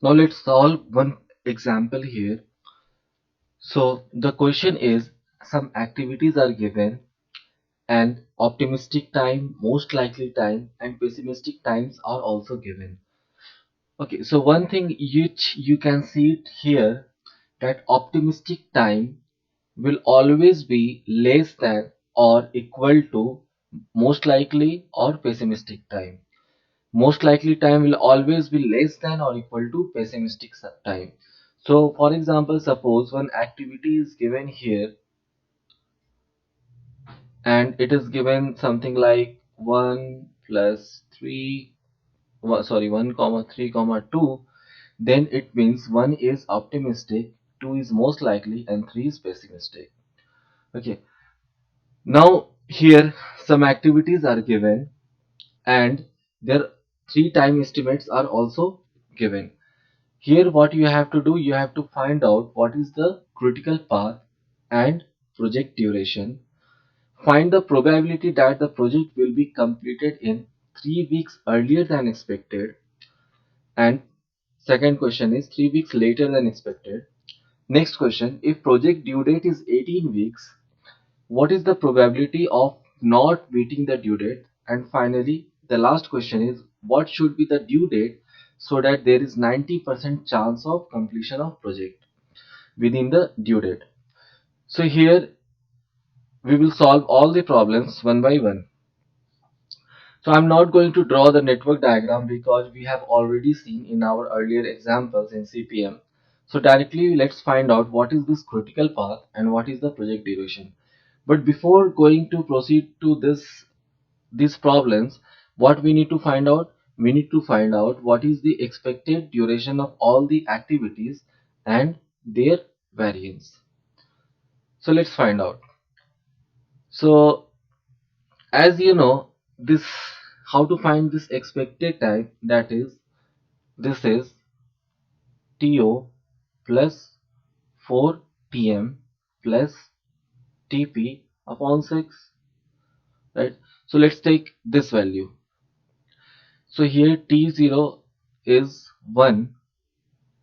Now let's solve one example here. So the question is, some activities are given and optimistic time, most likely time, and pessimistic times are also given. Okay, so one thing which you can see it here, that optimistic time will always be less than or equal to most likely or pessimistic time. Most likely time will always be less than or equal to pessimistic time. So for example, suppose one activity is given here and it is given something like 1 plus 3, sorry, 1 comma 3 comma 2, then it means 1 is optimistic, 2 is most likely, and 3 is pessimistic. Okay, now here some activities are given and their 3 time estimates are also given. Here what you have to do, you have to find out what is the critical path and project duration. Find the probability that the project will be completed in 3 weeks earlier than expected, and second question is 3 weeks later than expected. Next question, if project due date is 18 weeks, what is the probability of not meeting the due date? And finally, the last question is, what should be the due date so that there is 90% chance of completion of project within the due date? So here we will solve all the problems one by one. So I'm not going to draw the network diagram because we have already seen in our earlier examples in CPM. So directly let's find out what is this critical path and what is the project duration. But before going to proceed to these problems, what we need to find out? We need to find out what is the expected duration of all the activities and their variance. So let's find out. So as you know, this how to find this expected time, that is, this is TO plus 4TM plus TP upon 6, right? So let's take this value. So here T0 is 1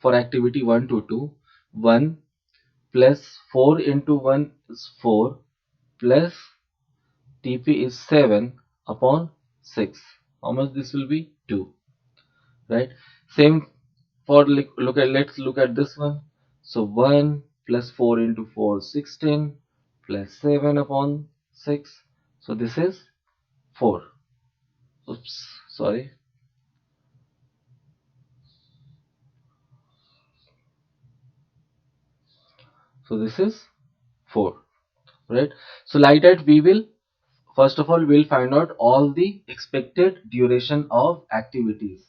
for activity 1 to 2. 1 plus 4 into 1 is 4 plus TP is 7 upon 6. How much this will be? 2, right? Same for let's look at this one. So 1 plus 4 into 4 16 plus 7 upon 6. So this is 4. Oops, sorry. So this is 4, right? So like that we will first of all we'll find out all the expected duration of activities.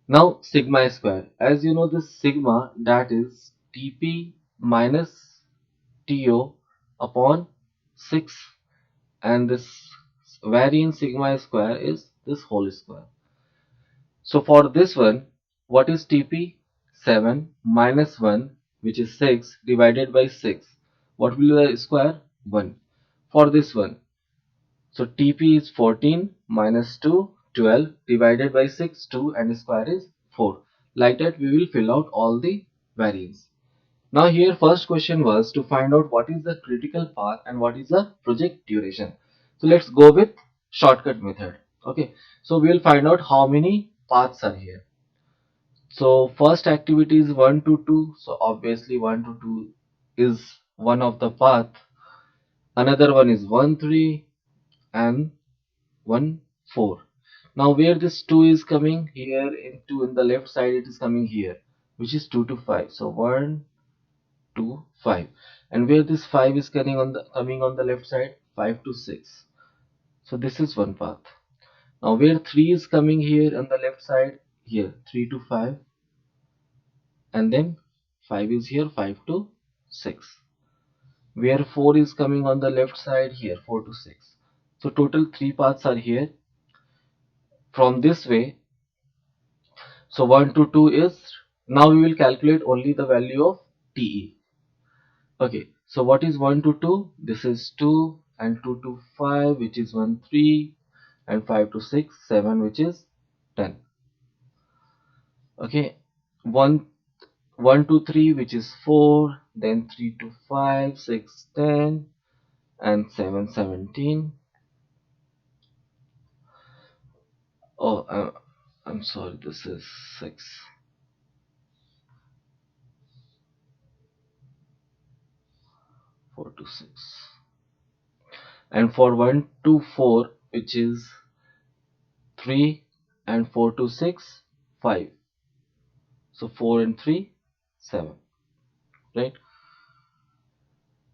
Now sigma square, as you know, this sigma, that is TP minus TO upon 6, and this variance sigma square is this whole square. So for this one, what is TP? 7 minus 1, which is 6, divided by 6. What will be the square? 1. For this one, so TP is 14 minus 2, 12, divided by 6, 2, and square is 4. Like that we will fill out all the variance. Now here first question was to find out what is the critical path and what is the project duration. So let's go with shortcut method. Okay, so we'll find out how many paths are here. So first activity is 1 to 2, so obviously 1 to 2 is one of the path. Another one is 1 3 and 1 4. Now where this 2 is coming here, into in the left side it is coming here, which is 2 to 5. So 1 2 5, and where this 5 is coming on the left side, 5 to 6. So this is one path. Now where 3 is coming here on the left side, here 3 to 5, and then 5 is here, 5 to 6. Where 4 is coming on the left side, here 4 to 6. So total 3 paths are here. From this way, so 1 to 2 is, now we will calculate only the value of TE. Okay, so what is 1 to 2? This is 2, and 2 to 5, which is 1 3, and 5 to 6 7, which is 10. Okay, 1 1 to 3, which is 4, then 3 to 5, 6, 10, and 7, 17. Oh, I'm sorry, this is 6. 4 to 6. And for 1 to 4, which is 3, and 4 to 6, 5. So 4 and 3, 7, right?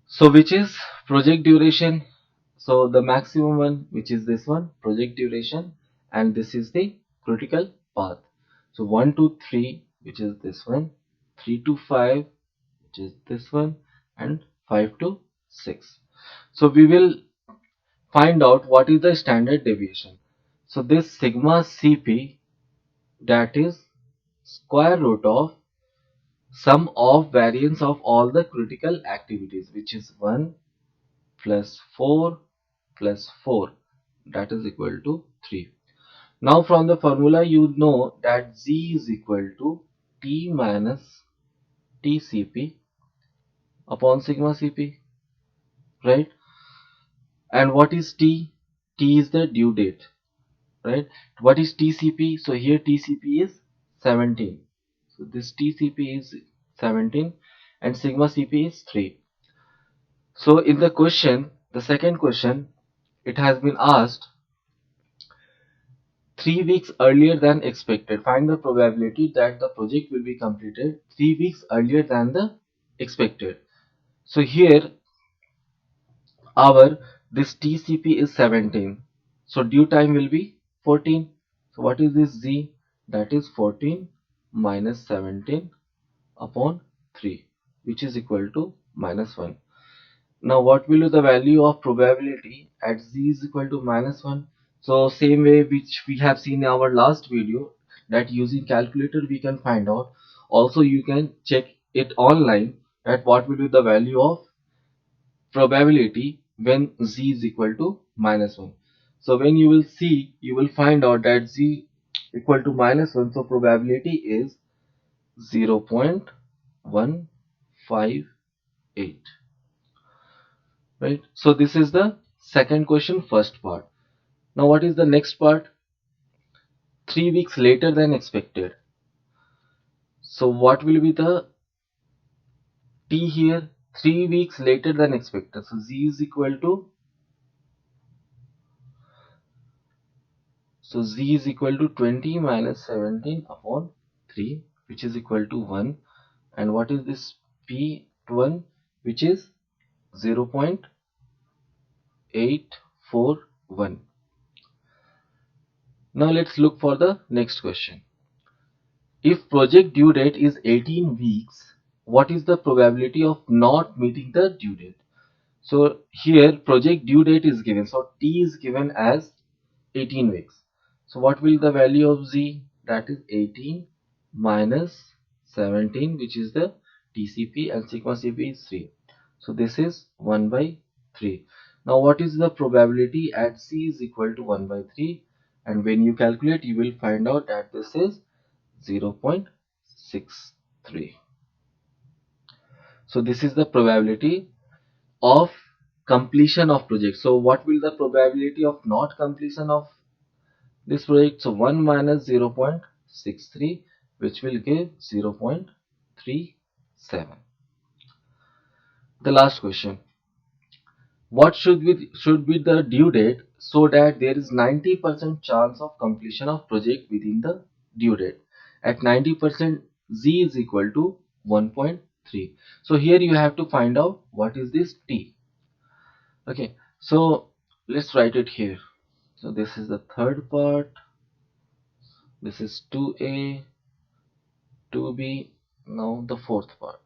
So which is project duration? So the maximum one, which is this one, project duration, and this is the critical path. So 1 to 3, which is this one, 3 to 5, which is this one, and 5 to 6. So we will find out what is the standard deviation. So this sigma Cp, that is square root of sum of variance of all the critical activities, which is 1 plus 4 plus 4, that is equal to 3. Now from the formula you know that Z is equal to T minus TCP upon sigma Cp, right? And what is T? T is the due date, right? What is TCP? So here TCP is 17. So this TCP is 17 and sigma Cp is 3. So in the question, the second question, it has been asked 3 weeks earlier than expected. Find the probability that the project will be completed 3 weeks earlier than the expected. So here our this TCP is 17. So due time will be 14. So what is this Z? That is 14 minus 17 upon 3, which is equal to minus 1. Now what will be the value of probability at Z is equal to minus 1? So same way which we have seen in our last video, that using calculator we can find out. Also you can check it online that what will be the value of probability when Z is equal to minus 1. So when you will see, you will find out that Z equal to minus 1, so probability is 0.158, right? So this is the second question, first part. Now what is the next part? 3 weeks later than expected. So what will be the T here? 3 weeks later than expected. So Z is equal to, so Z is equal to 20 minus 17 upon 3, which is equal to 1. And what is this P1, which is 0.841. Now let's look for the next question. If project due date is 18 weeks, what is the probability of not meeting the due date? So here project due date is given. So T is given as 18 weeks. So what will the value of Z? That is 18 minus 17, which is the TCP, and sigma Cp is 3. So this is 1 by 3. Now what is the probability at C is equal to 1 by 3? And when you calculate, you will find out that this is 0.63. So this is the probability of completion of project. So what will the probability of not completion of this project? So 1 minus 0.63, which will give 0.37. The last question. What should be the due date so that there is 90% chance of completion of project within the due date? At 90%, Z is equal to 1.3. So here you have to find out what is this T. Okay, so let's write it here. So this is the third part. This is 2A, 2B. Now the fourth part.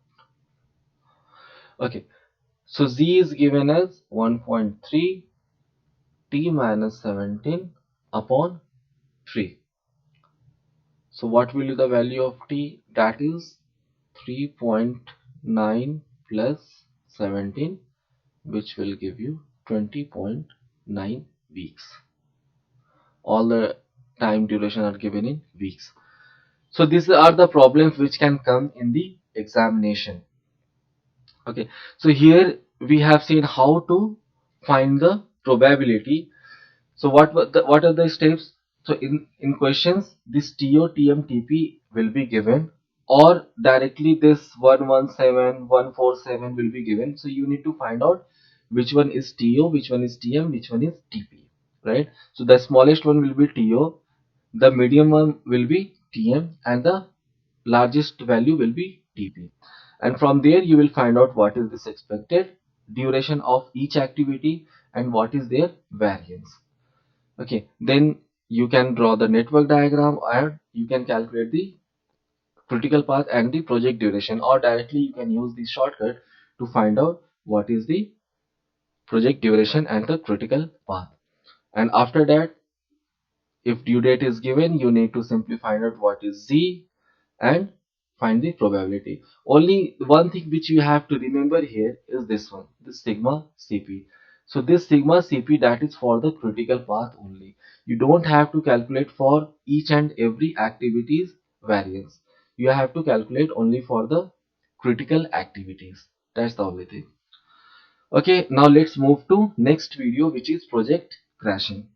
Okay, so Z is given as 1.3 T minus 17 upon 3. So what will be the value of T? That is 3.9 plus 17, which will give you 20.9 weeks. All the time duration are given in weeks. So these are the problems which can come in the examination. Okay, so here we have seen how to find the probability. So what are the steps? So in questions, this TO, TM, TP will be given, or directly this 117, 147 will be given. So you need to find out which one is TO, which one is TM, which one is TP, right? So the smallest one will be TO, the medium one will be TM, and the largest value will be TP. And from there you will find out what is this expected duration of each activity and what is their variance. Okay, then you can draw the network diagram, and you can calculate the critical path and the project duration, or directly you can use the shortcut to find out what is the project duration and the critical path. And after that, if due date is given, you need to simply find out what is Z and find the probability. Only one thing which you have to remember here is this one, this sigma CP. So this sigma CP, that is for the critical path only. You don't have to calculate for each and every activity's variance. You have to calculate only for the critical activities. That's the only thing. Okay, now let's move to next video, which is project crashing.